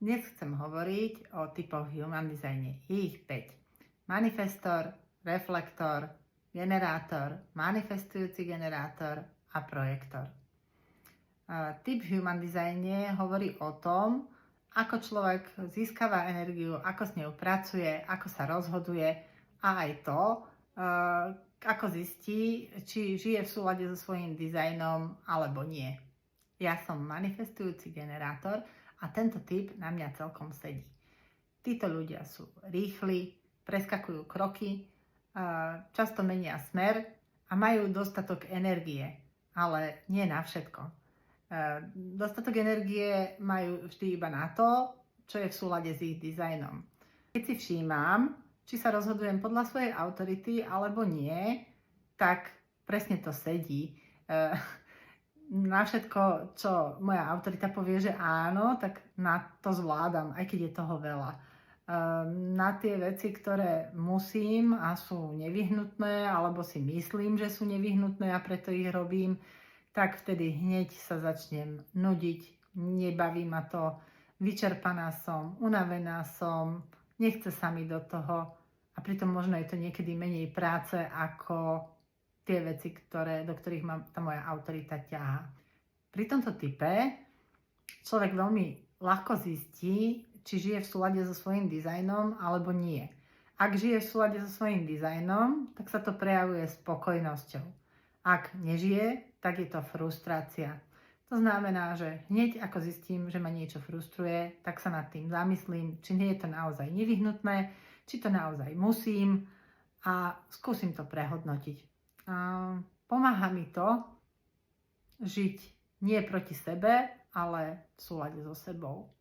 Dnes chcem hovoriť o typoch human designe. Je ich 5. Manifestor, reflektor, generátor, manifestujúci generátor a projektor. Typ human designe hovorí o tom, ako človek získava energiu, ako s ňou pracuje, ako sa rozhoduje a aj to, ako zistí, či žije v súlade so svojím dizajnom alebo nie. Ja som manifestujúci generátor a tento typ na mňa celkom sedí. Títo ľudia sú rýchli, preskakujú kroky, často menia smer a majú dostatok energie, ale nie na všetko. Dostatok energie majú vždy iba na to, čo je v súlade s ich dizajnom. Keď si všímam, či sa rozhodujem podľa svojej autority alebo nie, tak presne to sedí. Na všetko, čo moja autorita povie, že áno, tak na to zvládam, aj keď je toho veľa. Na tie veci, ktoré musím a sú nevyhnutné, alebo si myslím, že sú nevyhnutné a preto ich robím, tak vtedy hneď sa začnem nudiť, nebaví ma to, vyčerpaná som, unavená som, nechce sa mi do toho a pritom možno je to niekedy menej práce ako tie veci, do ktorých ma tá moja autorita ťahá. Pri tomto type človek veľmi ľahko zistí, či žije v súlade so svojím dizajnom alebo nie. Ak žije v súlade so svojím dizajnom, tak sa to prejavuje spokojnosťou. Ak nežije, tak je to frustrácia. To znamená, že hneď ako zistím, že ma niečo frustruje, tak sa nad tým zamyslím, či nie je to naozaj nevyhnutné, či to naozaj musím a skúsim to prehodnotiť. Pomáha mi to žiť nie proti sebe, ale v súlade so sebou.